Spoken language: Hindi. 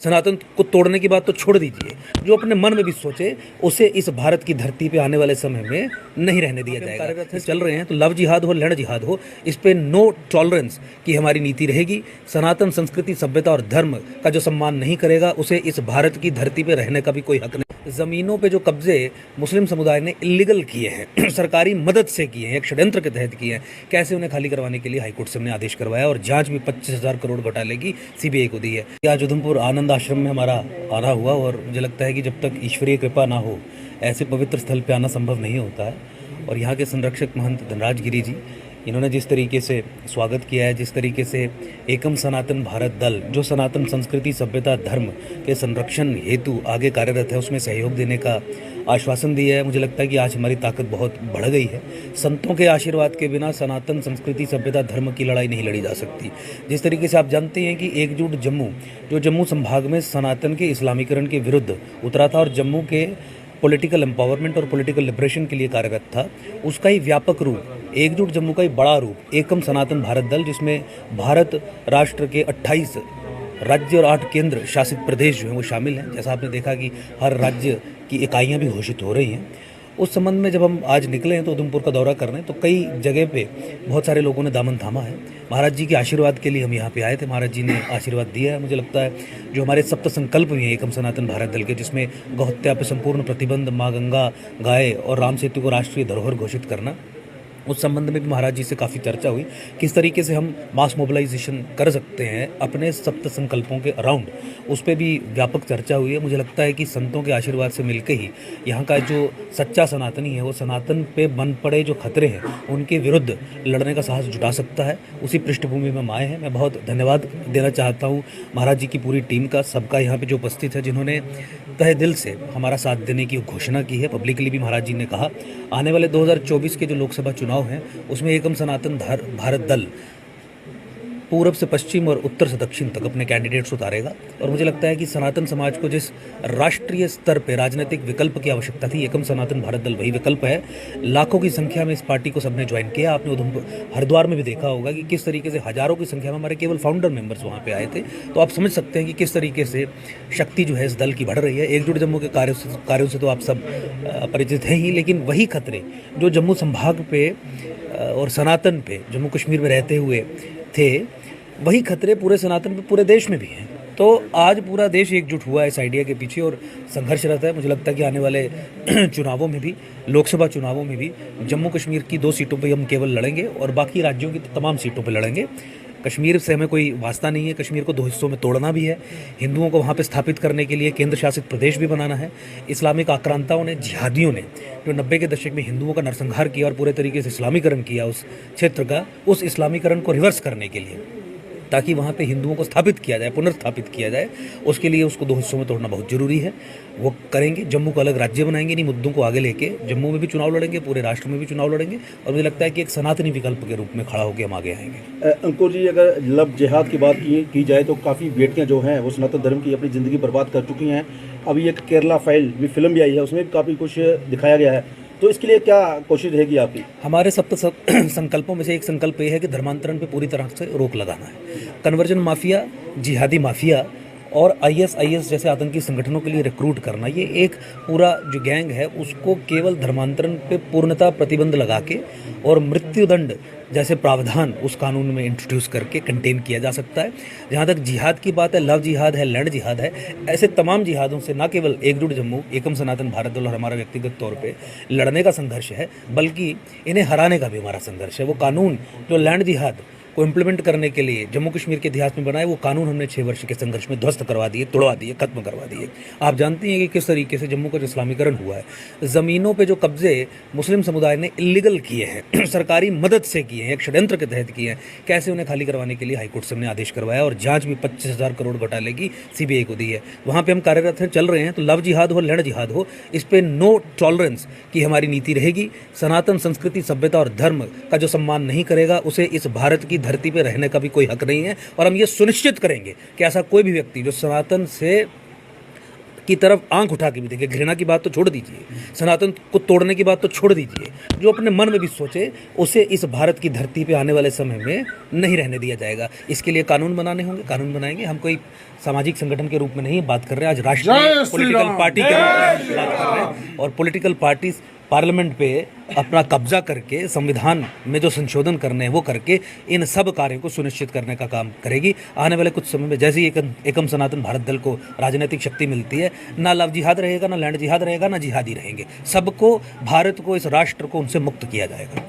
सनातन को तोड़ने की बात तो छोड़ दीजिए, जो अपने मन में भी सोचे उसे इस भारत की धरती पे आने वाले समय में नहीं रहने दिया जाएगा। कार्यरत चल रहे हैं तो लव जिहाद हो लड़ जिहाद हो, इस पे नो टॉलरेंस की हमारी नीति रहेगी। सनातन संस्कृति सभ्यता और धर्म का जो सम्मान नहीं करेगा उसे इस भारत की धरती पे रहने का भी कोई हक नहीं। ज़मीनों पे जो कब्जे मुस्लिम समुदाय ने इलीगल किए हैं, सरकारी मदद से किए हैं, एक षड्यंत्र के तहत किए हैं, कैसे उन्हें खाली करवाने के लिए हाईकोर्ट से हमने आदेश करवाया और जांच भी 25,000 करोड़ घोटाले की सीबीआई को दी है। आज उधमपुर आनंद आश्रम में हमारा आना हुआ और मुझे लगता है कि जब तक ईश्वरीय कृपा ना हो ऐसे पवित्र स्थल पे आना संभव नहीं होता है। और यहाँ के संरक्षक महंत धनराज गिरी जी, इन्होंने जिस तरीके से स्वागत किया है, जिस तरीके से एकम सनातन भारत दल जो सनातन संस्कृति सभ्यता धर्म के संरक्षण हेतु आगे कार्यरत है, उसमें सहयोग देने का आश्वासन दिया है, मुझे लगता है कि आज हमारी ताकत बहुत बढ़ गई है। संतों के आशीर्वाद के बिना सनातन संस्कृति सभ्यता धर्म की लड़ाई नहीं लड़ी जा सकती। जिस तरीके से आप जानते हैं कि एकजुट जम्मू जो जम्मू संभाग में सनातन के इस्लामीकरण के विरुद्ध उतरा था और जम्मू के पॉलिटिकल एम्पावरमेंट और पॉलिटिकल लिबरेशन के लिए कार्यरत था, उसका ही व्यापक रूप एकजुट जम्मू का ही बड़ा रूप एकम सनातन भारत दल, जिसमें भारत राष्ट्र के 28 राज्य और 8 केंद्र शासित प्रदेश जो हैं वो शामिल हैं। जैसा आपने देखा कि हर राज्य की इकाइयाँ भी घोषित हो रही हैं। उस संबंध में जब हम आज निकले हैं तो उधमपुर का दौरा करने, तो कई जगह पे बहुत सारे लोगों ने दामन थामा है। महाराज जी के आशीर्वाद के लिए हम यहाँ पे आए थे, महाराज जी ने आशीर्वाद दिया है। मुझे लगता है जो हमारे सप्त संकल्प भी हैं एकम सनातन भारत दल के, जिसमें गौहत्या पर संपूर्ण प्रतिबंध, माँ गंगा, गाय और राम सेतु को राष्ट्रीय धरोहर घोषित करना, उस संबंध में भी महाराज जी से काफ़ी चर्चा हुई। किस तरीके से हम मास मोबिलाइजेशन कर सकते हैं अपने सप्त संकल्पों के अराउंड, उस पर भी व्यापक चर्चा हुई है। मुझे लगता है कि संतों के आशीर्वाद से मिलकर ही यहाँ का जो सच्चा सनातनी है वो सनातन पे बन पड़े जो खतरे हैं उनके विरुद्ध लड़ने का साहस जुटा सकता है। उसी पृष्ठभूमि में हम आए हैं। मैं बहुत धन्यवाद देना चाहता हूँ महाराज जी की पूरी टीम का, सबका यहाँ पर जो उपस्थित है, जिन्होंने तहे दिल से हमारा साथ देने की घोषणा की है। पब्लिकली भी महाराज जी ने कहा आने वाले 2024 के जो लोकसभा चुनाव हैं उसमें एकम सनातन भारत दल पूरब से पश्चिम और उत्तर से दक्षिण तक अपने कैंडिडेट्स उतारेगा। और मुझे लगता है कि सनातन समाज को जिस राष्ट्रीय स्तर पे राजनीतिक विकल्प की आवश्यकता थी, एकम सनातन भारत दल वही विकल्प है। लाखों की संख्या में इस पार्टी को सबने ज्वाइन किया। आपने उधमपुर हरिद्वार में भी देखा होगा कि किस तरीके से हजारों की संख्या में हमारे केवल फाउंडर मेंबर्स वहाँ पे आए थे। तो आप समझ सकते हैं कि किस तरीके से शक्ति जो है इस दल की बढ़ रही है। एकजुट जम्मू के कार्यों से तो आप सब परिचित हैं ही, लेकिन वही खतरे जो जम्मू संभाग पे और सनातन पे जम्मू कश्मीर में रहते हुए थे, वही खतरे पूरे सनातन पे पूरे देश में भी हैं। तो आज पूरा देश एकजुट हुआ है इस आइडिया के पीछे और संघर्षरत है। मुझे लगता है कि आने वाले चुनावों में भी, लोकसभा चुनावों में भी जम्मू कश्मीर की 2 सीटों पे हम केवल लड़ेंगे और बाकी राज्यों की तमाम सीटों पे लड़ेंगे। कश्मीर से हमें कोई वास्ता नहीं है, कश्मीर को 2 हिस्सों में तोड़ना भी है, हिंदुओं को वहाँ पे स्थापित करने के लिए केंद्र शासित प्रदेश भी बनाना है। इस्लामिक आक्रांताओं ने, जिहादियों ने जो 90 के दशक में हिंदुओं का नरसंहार किया और पूरे तरीके से इस्लामीकरण किया उस क्षेत्र का, उस इस्लामीकरण को रिवर्स करने के लिए, ताकि वहाँ पे हिंदुओं को स्थापित किया जाए, पुनर्स्थापित किया जाए, उसके लिए उसको 2 हिस्सों में तोड़ना बहुत ज़रूरी है। वो करेंगे। जम्मू को अलग राज्य बनाएंगे, इन्हीं मुद्दों को आगे लेके जम्मू में भी चुनाव लड़ेंगे, पूरे राष्ट्र में भी चुनाव लड़ेंगे और मुझे लगता है कि एक सनातनी विकल्प के रूप में खड़ा होकर हम आगे आएंगे। अंकुर जी, अगर लव जिहाद की बात की जाए तो काफ़ी बेटियाँ जो हैं वो सनातन धर्म की अपनी ज़िंदगी बर्बाद कर चुकी हैं। अभी एक केरला फाइल भी फिल्म भी आई है, उसमें भी काफ़ी कुछ दिखाया गया है। तो इसके लिए क्या कोशिश रहेगी आपकी? हमारे सप्त संकल्पों में से एक संकल्प ये है कि धर्मांतरण पे पूरी तरह से रोक लगाना है। कन्वर्जन माफिया, जिहादी माफिया और ISIS जैसे आतंकी संगठनों के लिए रिक्रूट करना, ये एक पूरा जो गैंग है उसको केवल धर्मांतरण पे पूर्णतः प्रतिबंध लगा के और मृत्युदंड जैसे प्रावधान उस कानून में इंट्रोड्यूस करके कंटेन किया जा सकता है। जहाँ तक जिहाद की बात है, लव जिहाद है, लैंड जिहाद है, ऐसे तमाम जिहादों से न केवल एकजुट जम्मू एकम सनातन भारत दल और हमारा व्यक्तिगत तौर पे लड़ने का संघर्ष है, बल्कि इन्हें हराने का भी हमारा संघर्ष है। वो कानून जो लैंड जिहाद को इम्प्लीमेंट करने के लिए जम्मू कश्मीर के इतिहास में बनाए, वो कानून हमने 6 वर्ष के संघर्ष में ध्वस्त करवा दिए, तोड़वा दिए, खत्म करवा दिए। आप जानते हैं कि किस तरीके से जम्मू का जो इस्लामीकरण हुआ है, ज़मीनों पे जो कब्जे मुस्लिम समुदाय ने इलीगल किए हैं, सरकारी मदद से किए हैं, एक षड्यंत्र के तहत किए हैं, कैसे उन्हें खाली करवाने के लिए हाईकोर्ट से हमने आदेश करवाया और जांच भी 25,000 करोड़ घोटाले की सीबीआई को दी है। वहाँ पर हम कार्यरत चल रहे हैं तो लव जिहाद हो लड़ जिहाद हो, इस पर नो टॉलरेंस की हमारी नीति रहेगी। सनातन संस्कृति सभ्यता और धर्म का जो सम्मान नहीं करेगा उसे इस भारत की धरती पे रहने का भी कोई हक नहीं है। और हम ये सुनिश्चित करेंगे कि ऐसा कोई भी व्यक्ति जो सनातन से की तरफ आंख उठा के भी देखे। घृणा की बात तो छोड़ दीजिए, सनातन को तोड़ने की बात तो छोड़ दीजिए। जो अपने मन में भी सोचे उसे इस भारत की धरती पे आने वाले समय में नहीं रहने दिया जाएगा। इसके लिए कानून बनाने होंगे, कानून बनाएंगे। हम कोई सामाजिक संगठन के रूप में नहीं बात कर रहे हैं, आज राष्ट्रीय पॉलिटिकल पार्टी के रूप में बात कर रहे हैं। और पॉलिटिकल पार्टी पार्लियामेंट पे अपना कब्जा करके संविधान में जो संशोधन करने हैं वो करके इन सब कार्यों को सुनिश्चित करने का काम करेगी। आने वाले कुछ समय में जैसे ही एकम सनातन भारत दल को राजनीतिक शक्ति मिलती है, ना लव जिहाद रहेगा, ना लैंड जिहाद रहेगा, ना जिहादी रहेंगे। सबको, भारत को, इस राष्ट्र को उनसे मुक्त किया जाएगा।